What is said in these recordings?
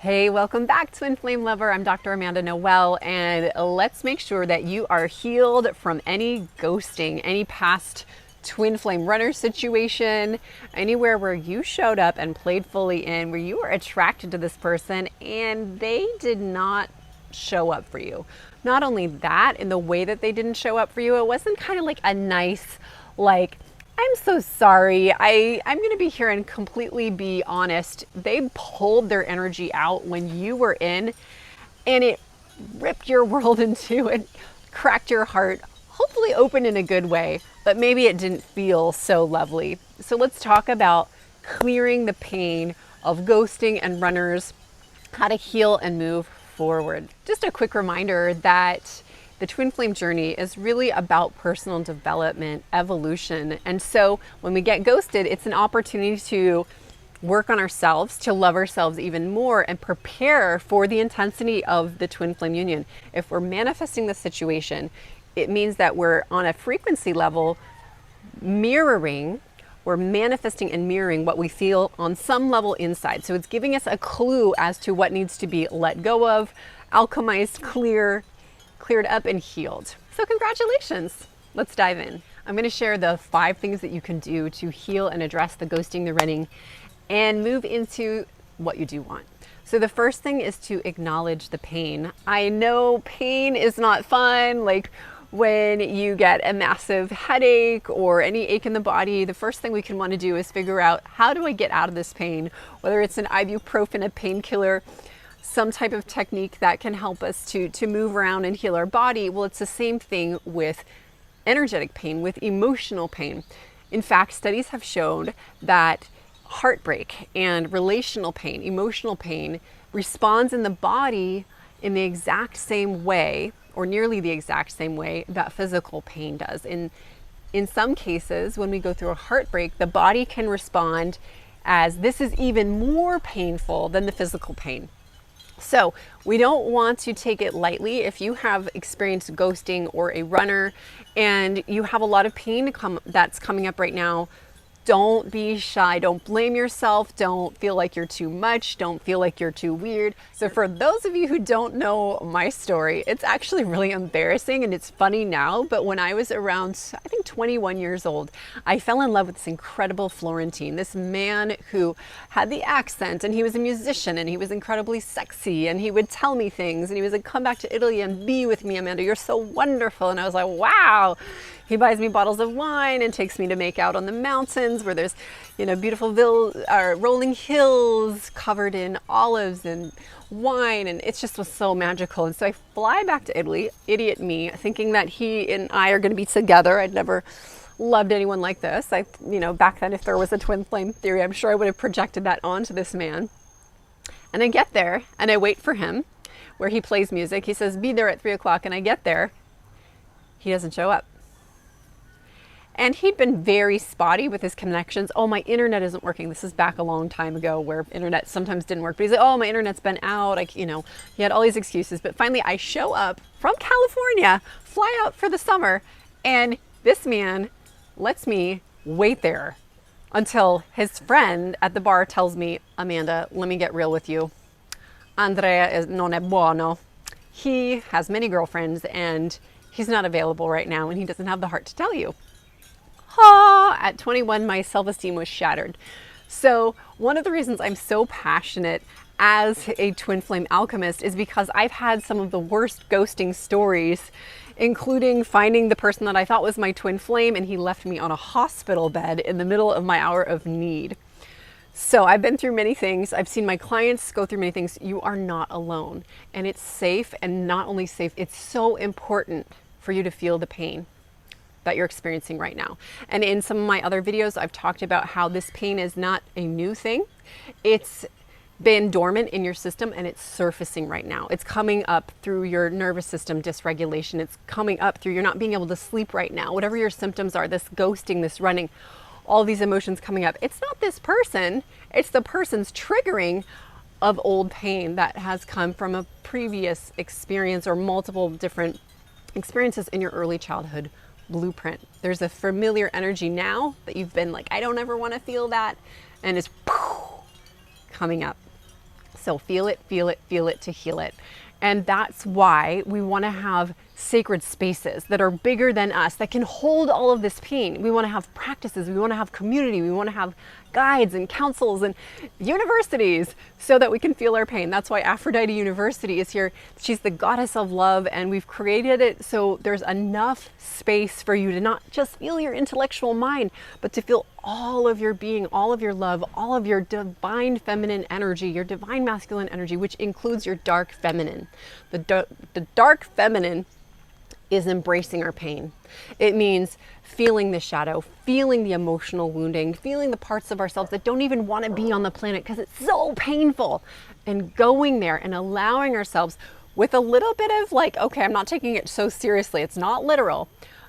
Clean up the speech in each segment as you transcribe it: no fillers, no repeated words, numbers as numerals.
Hey, welcome back, Twin Flame Lover. I'm Dr. Amanda Noelle, and let's make sure that you are healed from any ghosting, any past twin flame runner situation, anywhere where you showed up and played fully in, where you were attracted to this person and they did not show up for you. Not only that, in the way that they didn't show up for you, it wasn't kind of like a nice, like, I'm so sorry. I'm going to be here and completely be honest. They pulled their energy out when you were in, and it ripped your world in two and cracked your heart, hopefully open in a good way, but maybe it didn't feel so lovely. So let's talk about clearing the pain of ghosting and runners, how to heal and move forward. Just a quick reminder that the twin flame journey is really about personal development, evolution. And so when we get ghosted, it's an opportunity to work on ourselves, to love ourselves even more and prepare for the intensity of the twin flame union. If we're manifesting the situation, it means that we're on a frequency level mirroring, we're manifesting and mirroring what we feel on some level inside. So it's giving us a clue as to what needs to be let go of, alchemized, cleared up and healed. So congratulations. Let's dive in. I'm going to share the 5 things that you can do to heal and address the ghosting, the running, and move into what you do want. So the first thing is to acknowledge the pain. I know pain is not fun. Like when you get a massive headache or any ache in the body, the first thing we can want to do is figure out, how do I get out of this pain? Whether it's an ibuprofen, a painkiller, some type of technique that can help us to move around and heal our body. Well, it's the same thing with energetic pain, with emotional pain. In fact, studies have shown that heartbreak and relational pain, emotional pain, responds in the body in the exact same way, or nearly the exact same way, that physical pain does. In some cases, when we go through a heartbreak, the body can respond as, this is even more painful than the physical pain. So we don't want to take it lightly. If you have experienced ghosting or a runner and you have a lot of pain that's coming up right now, don't be shy. Don't blame yourself. Don't feel like you're too much. Don't feel like you're too weird. So for those of you who don't know my story, it's actually really embarrassing and it's funny now. But when I was around, I think 21 years old, I fell in love with this incredible Florentine, this man who had the accent, and he was a musician and he was incredibly sexy, and he would tell me things, and he was like, come back to Italy and be with me, Amanda. You're so wonderful. And I was like, wow. He buys me bottles of wine and takes me to make out on the mountains where there's, beautiful rolling hills covered in olives and wine. And it just was so magical. And so I fly back to Italy, idiot me, thinking that he and I are going to be together. I'd never loved anyone like this. Back then, if there was a twin flame theory, I'm sure I would have projected that onto this man. And I get there and I wait for him where he plays music. He says, be there at 3:00. And I get there. He doesn't show up. And he'd been very spotty with his connections. Oh, my internet isn't working. This is back a long time ago where internet sometimes didn't work. But he's like, oh, my internet's been out. He had all these excuses. But finally, I show up from California, fly out for the summer. And this man lets me wait there until his friend at the bar tells me, Amanda, let me get real with you. Andrea non è buono. He has many girlfriends and he's not available right now and he doesn't have the heart to tell you. At 21, my self-esteem was shattered. So one of the reasons I'm so passionate as a twin flame alchemist is because I've had some of the worst ghosting stories, including finding the person that I thought was my twin flame and he left me on a hospital bed in the middle of my hour of need. So I've been through many things. I've seen my clients go through many things. You are not alone, and it's safe. And not only safe, it's so important for you to feel the pain that you're experiencing right now. And in some of my other videos, I've talked about how this pain is not a new thing. It's been dormant in your system and it's surfacing right now. It's coming up through your nervous system dysregulation. It's coming up through you're not being able to sleep right now. Whatever your symptoms are, this ghosting, this running, all these emotions coming up. It's not this person, it's the person's triggering of old pain that has come from a previous experience or multiple different experiences in your early childhood blueprint. There's a familiar energy now that you've been like, I don't ever want to feel that, and it's coming up. So feel it, feel it, feel it to heal it. And that's why we want to have sacred spaces that are bigger than us, that can hold all of this pain. We want to have practices, we want to have community, we want to have guides and councils and universities so that we can feel our pain. That's why Aphrodite University is here. She's the goddess of love, and we've created it so there's enough space for you to not just feel your intellectual mind, but to feel all of your being, all of your love, all of your divine feminine energy, your divine masculine energy, which includes your dark feminine. The dark feminine is embracing our pain. It means feeling the shadow, feeling the emotional wounding, feeling the parts of ourselves that don't even want to be on the planet because it's so painful, and going there and allowing ourselves with a little bit of like, okay, I'm not taking it so seriously. It's not literal,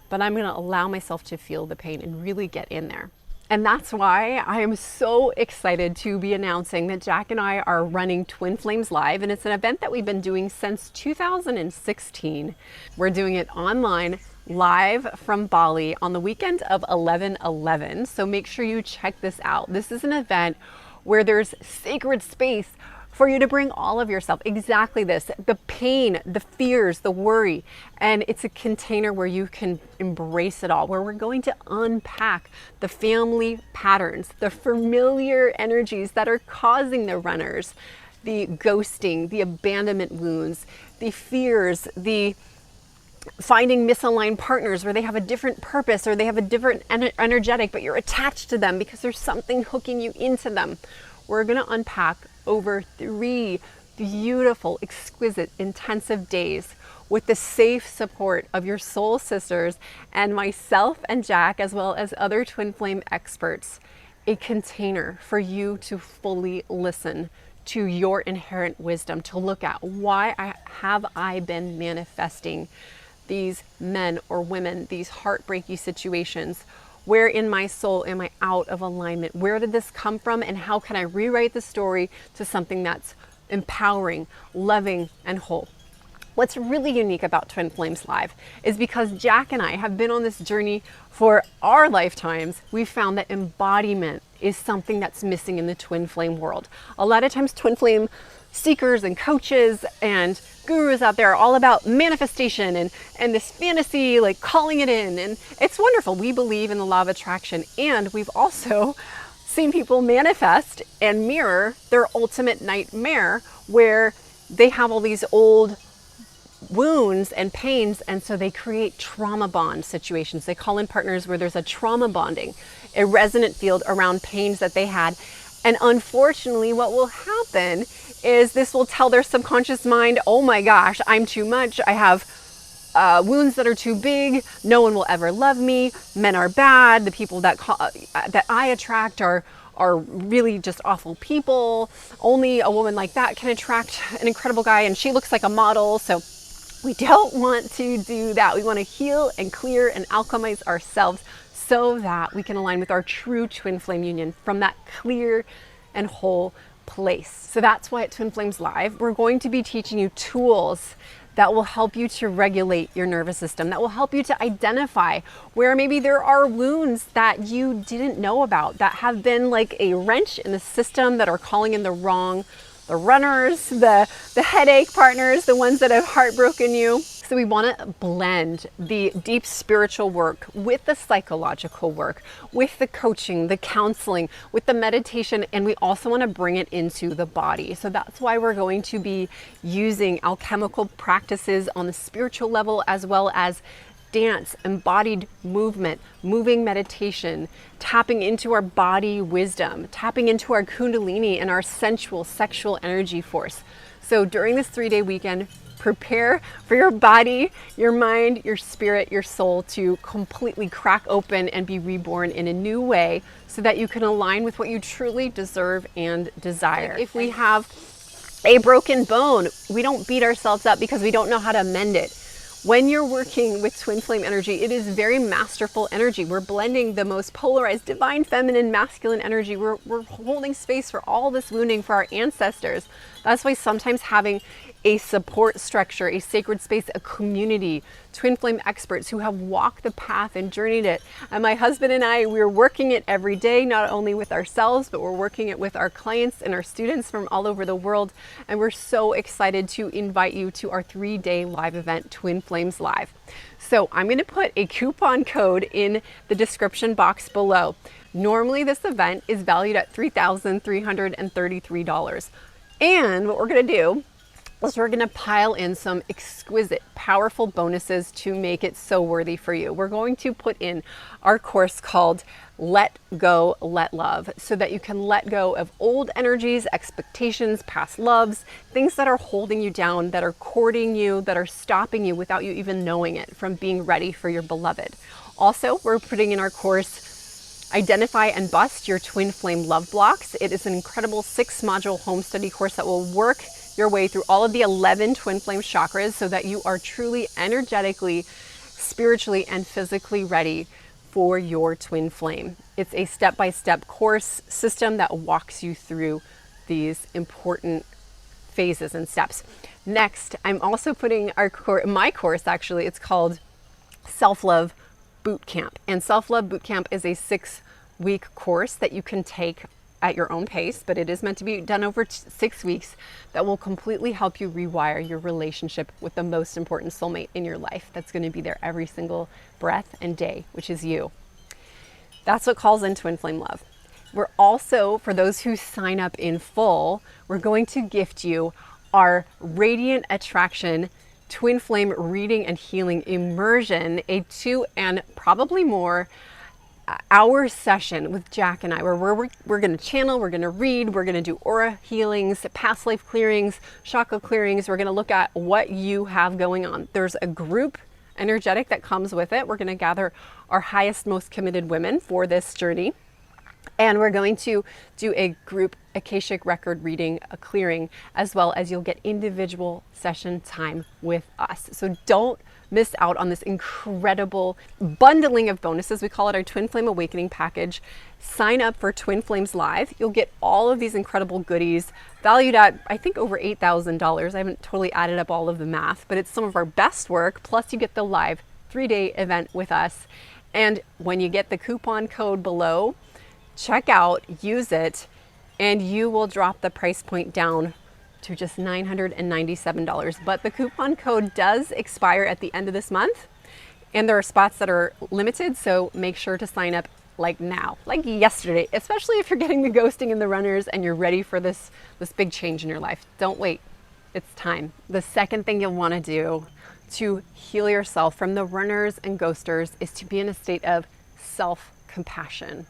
but I'm going to allow myself to feel the pain and really get in there. And that's why I am so excited to be announcing that Jack and I are running Twin Flames Live, and it's an event that we've been doing since 2016. We're doing it online, live from Bali on the weekend of 11/11. So make sure you check this out. This is an event where there's sacred space for you to bring all of yourself, exactly this, the pain, the fears, the worry, and it's a container where you can embrace it all, where we're going to unpack the family patterns, the familiar energies that are causing the runners, the ghosting, the abandonment wounds, the fears, the finding misaligned partners where they have a different purpose or they have a different energetic, but you're attached to them because there's something hooking you into them. We're going to unpack over 3 beautiful, exquisite, intensive days with the safe support of your soul sisters and myself and Jack, as well as other twin flame experts, a container for you to fully listen to your inherent wisdom, to look at why have I been manifesting these men or women, these heartbreaky situations. Where in my soul am I out of alignment? Where did this come from? And how can I rewrite the story to something that's empowering, loving, and whole? What's really unique about Twin Flames Live is because Jack and I have been on this journey for our lifetimes, we've found that embodiment is something that's missing in the twin flame world. A lot of times twin flame seekers and coaches and gurus out there are all about manifestation and this fantasy, like calling it in. And it's wonderful. We believe in the law of attraction. And we've also seen people manifest and mirror their ultimate nightmare where they have all these old wounds and pains, and so they create trauma bond situations. They call in partners where there's a trauma bonding, a resonant field around pains that they had. And unfortunately, what will happen is this will tell their subconscious mind, oh my gosh, I'm too much. I have wounds that are too big. No one will ever love me. Men are bad. The people that I attract are really just awful people. Only a woman like that can attract an incredible guy, and she looks like a model. So we don't want to do that. We want to heal and clear and alchemize ourselves so that we can align with our true twin flame union from that clear and whole place. So that's why at Twin Flames Live, we're going to be teaching you tools that will help you to regulate your nervous system, that will help you to identify where maybe there are wounds that you didn't know about, that have been like a wrench in the system, that are calling in the runners, the headache partners, the ones that have heartbroken you. So we want to blend the deep spiritual work with the psychological work, with the coaching, the counseling, with the meditation, and we also want to bring it into the body. So that's why we're going to be using alchemical practices on the spiritual level, as well as dance, embodied movement, moving meditation, tapping into our body wisdom, tapping into our kundalini and our sensual, sexual energy force. So during this 3-day weekend, prepare for your body, your mind, your spirit, your soul to completely crack open and be reborn in a new way so that you can align with what you truly deserve and desire. If we have a broken bone, we don't beat ourselves up because we don't know how to mend it. When you're working with twin flame energy, it is very masterful energy. We're blending the most polarized divine feminine masculine energy. We're holding space for all this wounding for our ancestors That's why sometimes having a support structure, a sacred space, a community, twin flame experts who have walked the path and journeyed it. And my husband and I, we're working it every day, not only with ourselves, but we're working it with our clients and our students from all over the world. And we're so excited to invite you to our 3-day live event, Twin Flames Live. So I'm going to put a coupon code in the description box below. Normally this event is valued at $3,333. And what we're going to do is we're going to pile in some exquisite, powerful bonuses to make it so worthy for you. We're going to put in our course called Let Go, Let Love, so that you can let go of old energies, expectations, past loves, things that are holding you down, that are courting you, that are stopping you without you even knowing it from being ready for your beloved. Also, we're putting in our course Identify and Bust Your Twin Flame Love Blocks. It is an incredible 6-module home study course that will work your way through all of the 11 twin flame chakras so that you are truly energetically, spiritually, and physically ready for your twin flame. It's a step-by-step course system that walks you through these important phases and steps. Next, I'm also putting my course, actually, it's called Self-Love Bootcamp. And Self-Love Bootcamp is a 6-week course that you can take at your own pace, but it is meant to be done over 6 weeks that will completely help you rewire your relationship with the most important soulmate in your life that's going to be there every single breath and day, which is you. That's what calls in Twin Flame Love. We're also, for those who sign up in full, we're going to gift you our Radiant Attraction Twin Flame Reading and Healing Immersion, a 2 and probably more hour session with Jack and I, where we're going to channel, we're going to read, we're going to do aura healings, past life clearings, chakra clearings. We're going to look at what you have going on. There's a group energetic that comes with it. We're going to gather our highest, most committed women for this journey. And we're going to do a group Akashic record reading, a clearing, as well as you'll get individual session time with us. So don't miss out on this incredible bundling of bonuses. We call it our Twin Flame Awakening Package. Sign up for Twin Flames Live. You'll get all of these incredible goodies valued at, I think, over $8,000. I haven't totally added up all of the math, but it's some of our best work. Plus you get the live 3-day event with us. And when you get the coupon code below, check out, use it, and you will drop the price point down to just $997. But the coupon code does expire at the end of this month, and there are spots that are limited, so make sure to sign up like now, like yesterday, especially if you're getting the ghosting and the runners and you're ready for this big change in your life. Don't wait, it's time. The second thing you'll want to do to heal yourself from the runners and ghosters is to be in a state of self-compassion.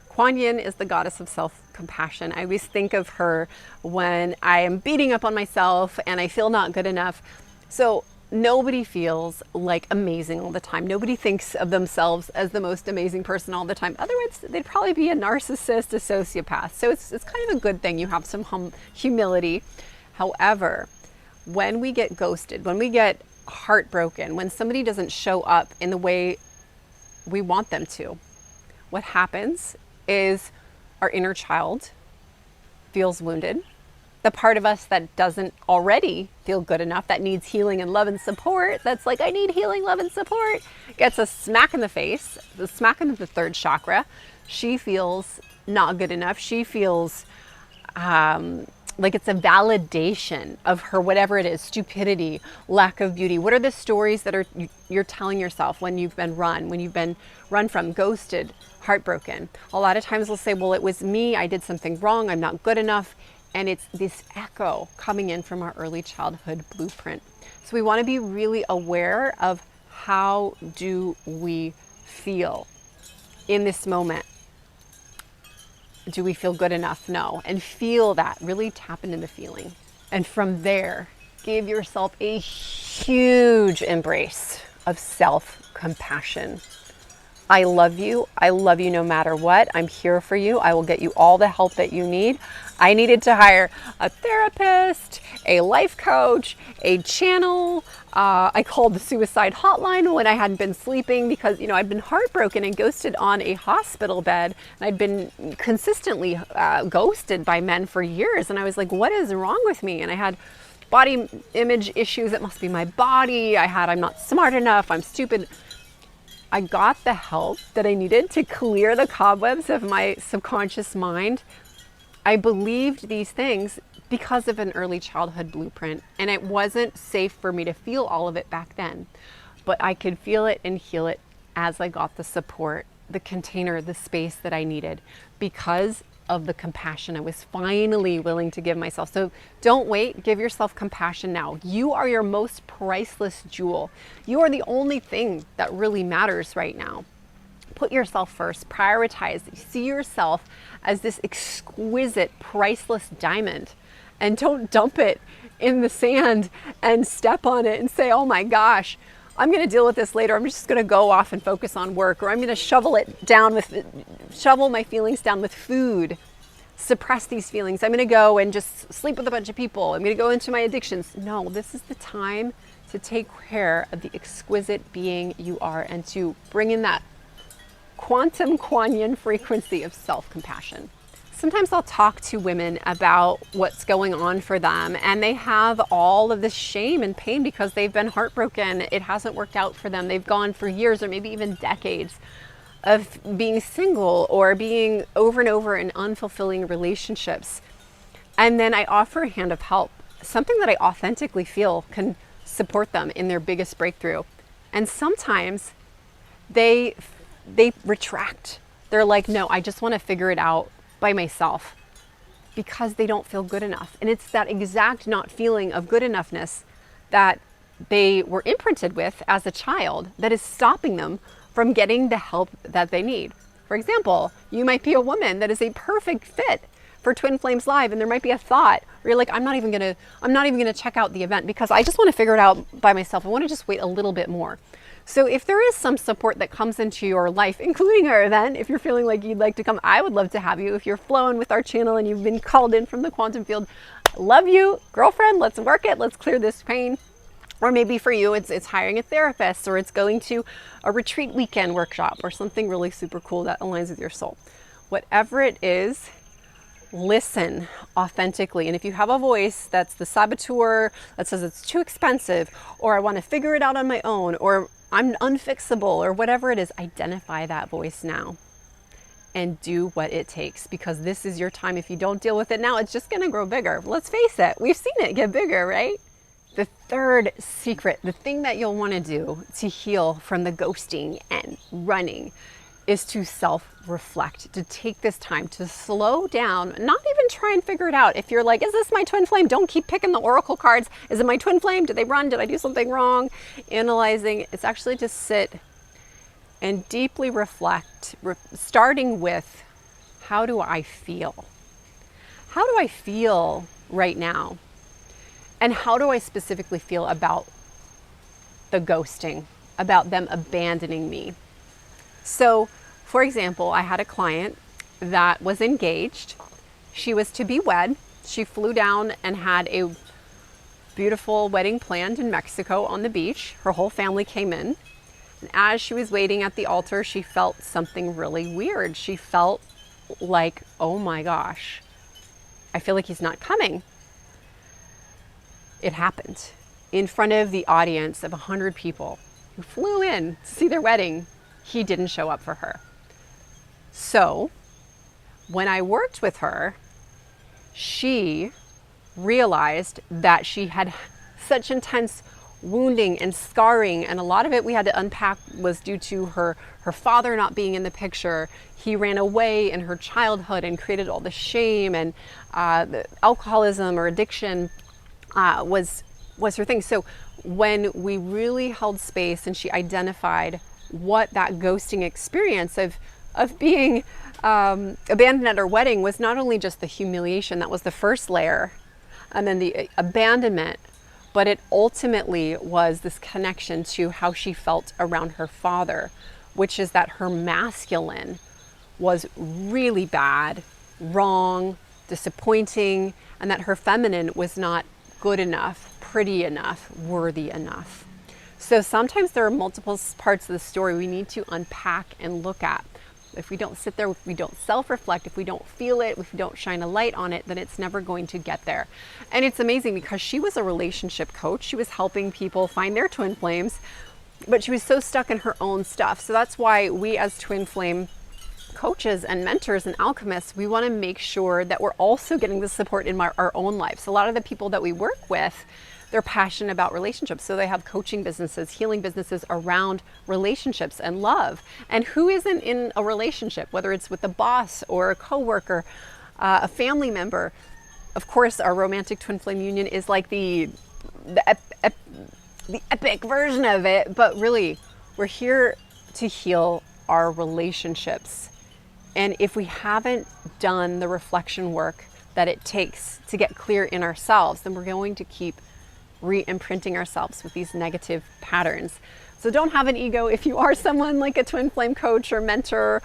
Kuan Yin is the goddess of self-compassion. I always think of her when I am beating up on myself and I feel not good enough. So nobody feels like amazing all the time. Nobody thinks of themselves as the most amazing person all the time. Otherwise, they'd probably be a narcissist, a sociopath. So it's kind of a good thing you have some humility. However, when we get ghosted, when we get heartbroken, when somebody doesn't show up in the way we want them to, what happens is our inner child feels wounded. The part of us that doesn't already feel good enough, that needs healing and love and support, that's like, I need healing, love, and support, gets a smack in the face, the smack in the 3rd chakra. She feels not good enough. She feels like it's a validation of her, whatever it is, stupidity, lack of beauty. What are the stories that you're telling yourself when you've been run from, ghosted, heartbroken? A lot of times we'll say, well, it was me, I did something wrong, I'm not good enough. And it's this echo coming in from our early childhood blueprint. So we want to be really aware of how do we feel in this moment. Do we feel good enough? No. And feel that. Really tap into the feeling. And from there, give yourself a huge embrace of self-compassion. I love you. I love you no matter what. I'm here for you. I will get you all the help that you need. I needed to hire a therapist, a life coach, a channel. I called the suicide hotline when I hadn't been sleeping because, I'd been heartbroken and ghosted on a hospital bed. And I'd been consistently ghosted by men for years. And I was like, what is wrong with me? And I had body image issues. It must be my body. I'm not smart enough. I'm stupid. I got the help that I needed to clear the cobwebs of my subconscious mind. I believed these things because of an early childhood blueprint, and it wasn't safe for me to feel all of it back then, but I could feel it and heal it as I got the support, the container, the space that I needed because of the compassion I was finally willing to give myself. So don't wait, give yourself compassion now. You are your most priceless jewel. You are the only thing that really matters right now. Put yourself first, prioritize, see yourself as this exquisite, priceless diamond, and don't dump it in the sand and step on it and say, oh my gosh, I'm going to deal with this later. I'm just going to go off and focus on work, or I'm going to shovel my feelings down with food, suppress these feelings. I'm going to go and just sleep with a bunch of people. I'm going to go into my addictions. No, this is the time to take care of the exquisite being you are and to bring in that quantum Kuan-Yin frequency of self-compassion. Sometimes I'll talk to women about what's going on for them, and they have all of this shame and pain because they've been heartbroken. It hasn't worked out for them. They've gone for years or maybe even decades of being single or being over and over in unfulfilling relationships. And then I offer a hand of help, something that I authentically feel can support them in their biggest breakthrough. And sometimes they retract. They're like, no, I just want to figure it out by myself, because they don't feel good enough. And it's that exact not feeling of good enoughness that they were imprinted with as a child that is stopping them from getting the help that they need. For example, you might be a woman that is a perfect fit for Twin Flames Live, and there might be a thought where you're like, I'm not even gonna check out the event because I just want to figure it out by myself. I want to just wait a little bit more. So if there is some support that comes into your life, including our event, if you're feeling like you'd like to come, I would love to have you. If you're flowing with our channel and you've been called in from the quantum field, I love you, girlfriend, let's work it, let's clear this pain. Or maybe for you, it's hiring a therapist, or it's going to a retreat weekend workshop, or something really super cool that aligns with your soul. Whatever it is, listen authentically. And if you have a voice that's the saboteur that says it's too expensive, or I want to figure it out on my own, or I'm unfixable, or whatever it is, identify that voice now and do what it takes, because this is your time. If you don't deal with it now, it's just going to grow bigger. Let's face it, we've seen it get bigger, right? The third secret, the thing that you'll want to do to heal from the ghosting and running, is to self-reflect, to take this time to slow down, not even try and figure it out. If you're like, is this my twin flame? Don't keep picking the oracle cards. Is it my twin flame? Did they run? Did I do something wrong? Analyzing, it's actually just sit and deeply reflect, starting with, how do I feel? How do I feel right now? And how do I specifically feel about the ghosting, about them abandoning me? So, for example, I had a client that was engaged. She was to be wed. She flew down and had a beautiful wedding planned in Mexico on the beach. Her whole family came in. And as she was waiting at the altar, she felt something really weird. She felt like, oh my gosh, I feel like he's not coming. It happened in front of the audience of 100 people who flew in to see their wedding. He didn't show up for her. So when I worked with her, she realized that she had such intense wounding and scarring, and a lot of it we had to unpack was due to her father not being in the picture. He ran away in her childhood and created all the shame, and the alcoholism or addiction was her thing. So when we really held space and she identified what that ghosting experience of being abandoned at her wedding was, not only just the humiliation, that was the first layer, and then the abandonment, but it ultimately was this connection to how she felt around her father. which is that her masculine was really bad, wrong, disappointing, and that her feminine was not good enough, pretty enough, worthy enough. So sometimes there are multiple parts of the story we need to unpack and look at. If we don't sit there, if we don't self-reflect, if we don't feel it, if we don't shine a light on it, then it's never going to get there. And it's amazing because she was a relationship coach. She was helping people find their twin flames, but she was so stuck in her own stuff. So that's why we as twin flame coaches and mentors and alchemists, we want to make sure that we're also getting the support in our own lives. A lot of the people that we work with, they're passionate about relationships. So they have coaching businesses, healing businesses around relationships and love. And who isn't in a relationship, whether it's with a boss or a coworker, a family member? Of course, our romantic twin flame union is like the epic version of it. But really, we're here to heal our relationships. And if we haven't done the reflection work that it takes to get clear in ourselves, then we're going to keep re-imprinting ourselves with these negative patterns. So don't have an ego. If you are someone like a twin flame coach or mentor,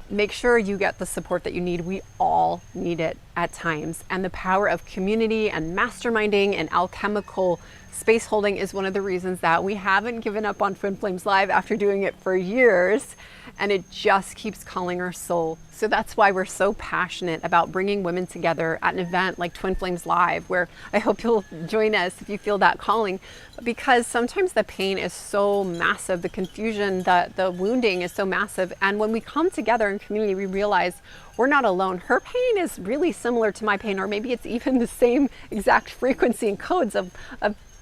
make sure you get the support that you need. We all need it at times. And the power of community and masterminding and alchemical space holding is one of the reasons that we haven't given up on Twin Flames Live after doing it for years. And it just keeps calling our soul. So that's why we're so passionate about bringing women together at an event like Twin Flames Live, where I hope you'll join us if you feel that calling. Because sometimes the pain is so massive, the confusion, the wounding is so massive. And when we come together in community, we realize we're not alone. Her pain is really similar to my pain, or maybe it's even the same exact frequency and codes of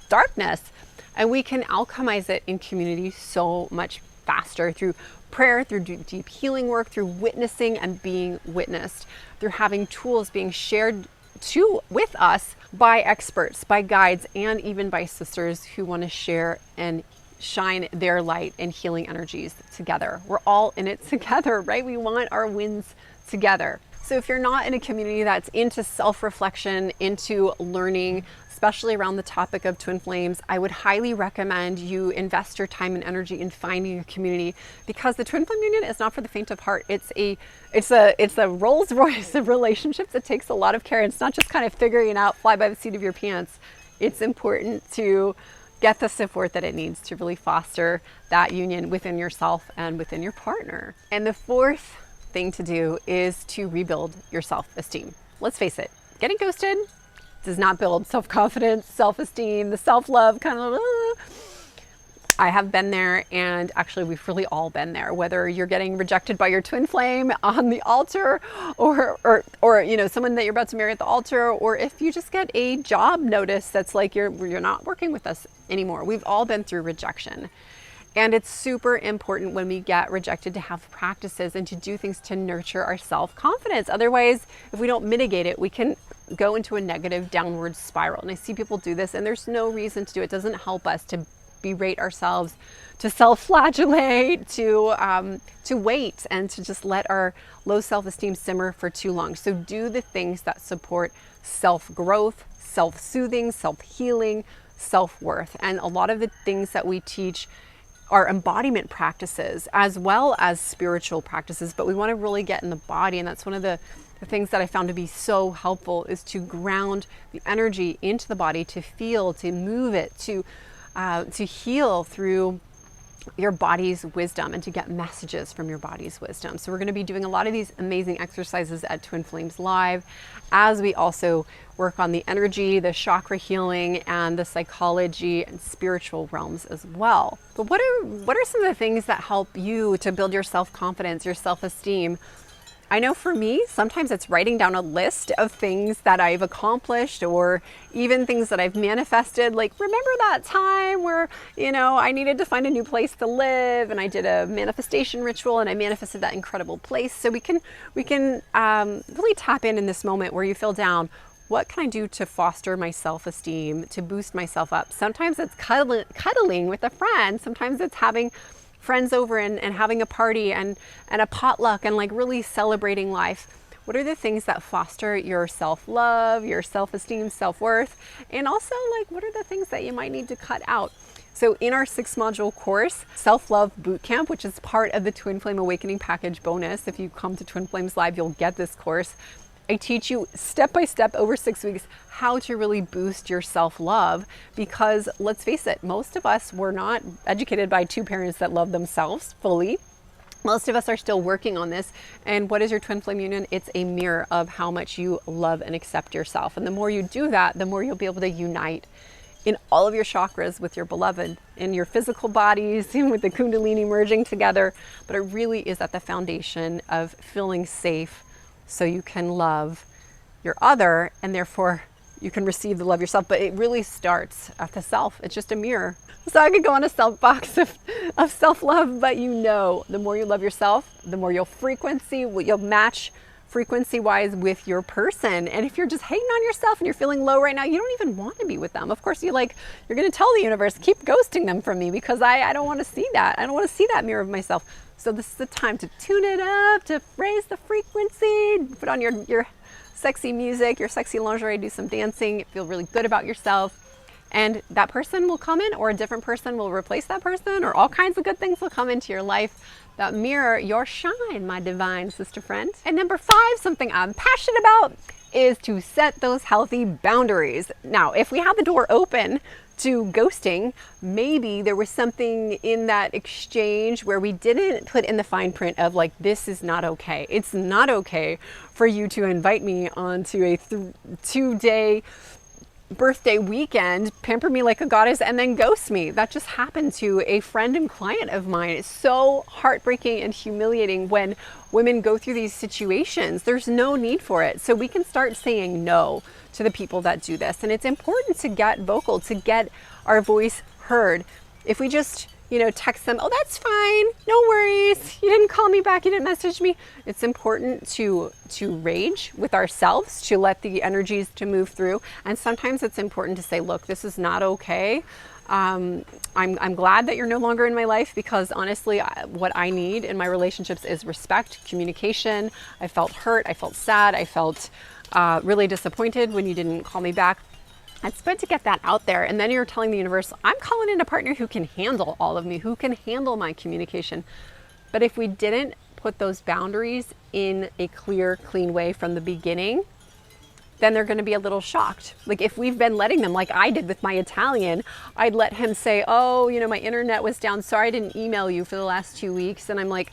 darkness. And we can alchemize it in community so much faster through prayer, through deep healing work, through witnessing and being witnessed, through having tools being shared with us by experts, by guides, and even by sisters who want to share and shine their light and healing energies together. We're all in it together, right? We want our wins together. So if you're not in a community that's into self-reflection, into learning, especially around the topic of twin flames, I would highly recommend you invest your time and energy in finding a community, because the Twin Flame Union is not for the faint of heart. It's a Rolls Royce of relationships. It takes a lot of care. It's not just kind of figuring it out, fly by the seat of your pants. It's important to get the support that it needs to really foster that union within yourself and within your partner. And the fourth thing to do is to rebuild your self-esteem. Let's face it, getting ghosted does not build self-confidence, self-esteem, the self-love kind of. I have been there, and actually we've really all been there, whether you're getting rejected by your twin flame on the altar, or you know, someone that you're about to marry at the altar, or if you just get a job notice that's like you're not working with us anymore. We've all been through rejection. And it's super important when we get rejected to have practices and to do things to nurture our self-confidence. Otherwise, if we don't mitigate it, we can go into a negative downward spiral. And I see people do this, and there's no reason to do it. It doesn't help us to berate ourselves, to self-flagellate, to wait, and to just let our low self-esteem simmer for too long. So do the things that support self-growth, self-soothing, self-healing, self-worth. And a lot of the things that we teach are embodiment practices as well as spiritual practices, but we want to really get in the body. And that's one of the things that I found to be so helpful, is to ground the energy into the body, to feel, to move it, to heal through your body's wisdom, and to get messages from your body's wisdom. So we're going to be doing a lot of these amazing exercises at Twin Flames Live, as we also work on the energy, the chakra healing, and the psychology and spiritual realms as well. But what are some of the things that help you to build your self-confidence, your self-esteem? I know for me, sometimes it's writing down a list of things that I've accomplished, or even things that I've manifested. Like, remember that time where, you know, I needed to find a new place to live, and I did a manifestation ritual, and I manifested that incredible place. So we can really tap in this moment where you feel down. What can I do to foster my self-esteem, to boost myself up? Sometimes it's cuddling with a friend. Sometimes it's having friends over and having a party and a potluck, and like really celebrating life. What are the things that foster your self-love, your self-esteem, self-worth? And also, like, what are the things that you might need to cut out? So in our 6-module course, Self-Love Bootcamp, which is part of the Twin Flame Awakening Package bonus, if you come to Twin Flames Live, you'll get this course. I teach you step by step over 6 weeks how to really boost your self-love, because let's face it, most of us were not educated by 2 parents that love themselves fully. Most of us are still working on this. And what is your twin flame union? It's a mirror of how much you love and accept yourself. And the more you do that, the more you'll be able to unite in all of your chakras with your beloved, in your physical bodies, with the Kundalini merging together. But it really is at the foundation of feeling safe so you can love your other, and therefore you can receive the love yourself. But it really starts at the self. It's just a mirror. So I could go on a soapbox of self-love, but you know, the more you love yourself, the more you'll match frequency-wise with your person. And if you're just hating on yourself and you're feeling low right now, you don't even want to be with them. Of course, you're going to tell the universe, keep ghosting them from me, because I don't want to see that. I don't want to see that mirror of myself. So this is the time to tune it up, to raise the frequency, put on your sexy music, your sexy lingerie, do some dancing, feel really good about yourself. And that person will come in, or a different person will replace that person, or all kinds of good things will come into your life that mirror your shine, my divine sister friend. And number 5, something I'm passionate about, is to set those healthy boundaries. Now, if we have the door open to ghosting, maybe there was something in that exchange where we didn't put in the fine print of like, this is not okay. It's not okay for you to invite me onto a 2-day birthday weekend, pamper me like a goddess, and then ghost me. That just happened to a friend and client of mine. It's so heartbreaking and humiliating when women go through these situations. There's no need for it. So we can start saying no to the people that do this. And it's important to get vocal, to get our voice heard. If we just text them, oh, that's fine, no worries, you didn't call me back, you didn't message me. It's important to rage with ourselves, to let the energies to move through. And sometimes it's important to say, look, this is not okay. I'm glad that you're no longer in my life, because honestly, what I need in my relationships is respect, communication. I felt hurt, I felt sad, I felt really disappointed when you didn't call me back. It's good to get that out there. And then you're telling the universe, I'm calling in a partner who can handle all of me, who can handle my communication. But if we didn't put those boundaries in a clear, clean way from the beginning, then they're going to be a little shocked. Like if we've been letting them, like I did with my Italian, I'd let him say, oh, my internet was down. Sorry, I didn't email you for the last 2 weeks. And I'm like,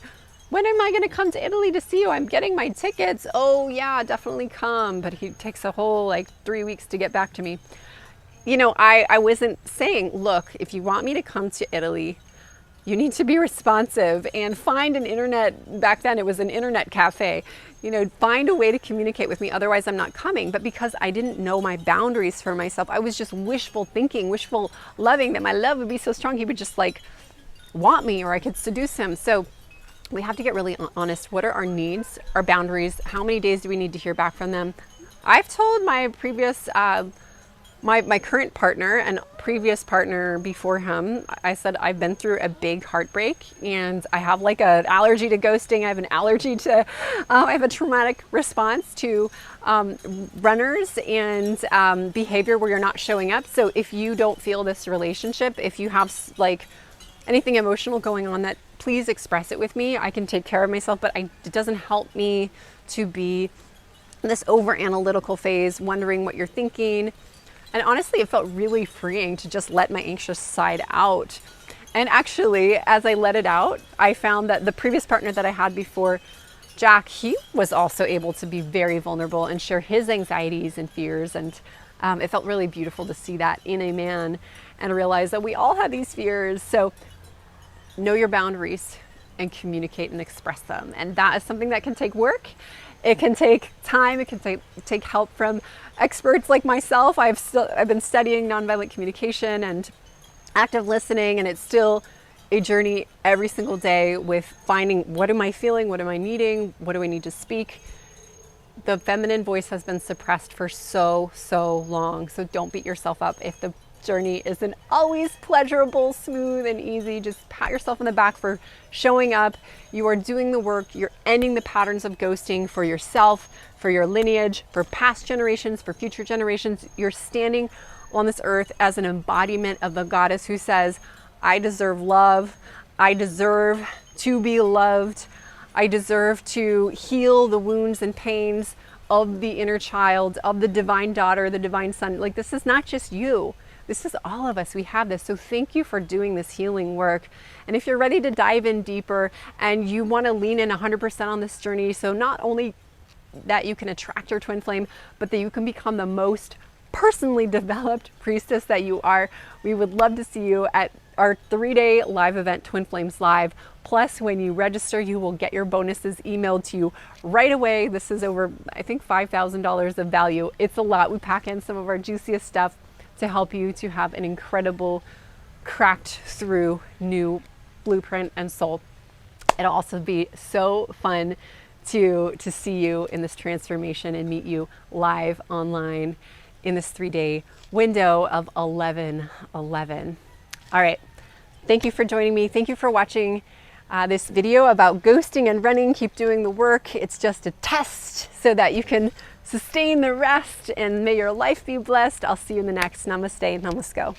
when am I going to come to Italy to see you? I'm getting my tickets. Oh yeah, definitely come. But he takes a whole 3 weeks to get back to me. I wasn't saying, look, if you want me to come to Italy, you need to be responsive and find an internet. Back then it was an internet cafe. Find a way to communicate with me. Otherwise I'm not coming. But because I didn't know my boundaries for myself, I was just wishful thinking, wishful loving that my love would be so strong. He would just want me, or I could seduce him. So we have to get really honest. What are our needs, our boundaries? How many days do we need to hear back from them? I've told my previous, my current partner and previous partner before him, I said, I've been through a big heartbreak and I have an allergy to ghosting. I have an allergy to, I have a traumatic response to runners and behavior where you're not showing up. So if you don't feel this relationship, if you have anything emotional going on, that please express it with me. I can take care of myself, but it doesn't help me to be in this over analytical phase, wondering what you're thinking. And honestly, it felt really freeing to just let my anxious side out. And actually, as I let it out, I found that the previous partner that I had before, Jack, he was also able to be very vulnerable and share his anxieties and fears. And it felt really beautiful to see that in a man and realize that we all have these fears. So know your boundaries and communicate and express them. And that is something that can take work. It can take time. It can take help from experts like myself. I've been studying nonviolent communication and active listening, and it's still a journey every single day with finding, what am I feeling? What am I needing? What do I need to speak? The feminine voice has been suppressed for so long. So don't beat yourself up if the journey isn't always pleasurable, smooth, and easy. Just pat yourself on the back for showing up. You are doing the work. You're ending the patterns of ghosting for yourself, for your lineage, for past generations, for future generations. You're standing on this earth as an embodiment of the goddess who says, I deserve love, I deserve to be loved, I deserve to heal the wounds and pains of the inner child, of the divine daughter, the divine son. Like, this is not just you. This is all of us. We have this. So thank you for doing this healing work. And if you're ready to dive in deeper and you want to lean in 100% on this journey, so not only that you can attract your twin flame, but that you can become the most personally developed priestess that you are, we would love to see you at our 3-day live event, Twin Flames Live. Plus, when you register, you will get your bonuses emailed to you right away. This is over, I think, $5,000 of value. It's a lot. We pack in some of our juiciest stuff to help you to have an incredible, cracked through new blueprint and soul. It'll also be so fun to see you in this transformation and meet you live online in this 3-day window of 11/11. All right. Thank you for joining me. Thank you for watching this video about ghosting and running. Keep doing the work. It's just a test so that you can sustain the rest, and may your life be blessed. I'll see you in the next. Namaste. Namasko.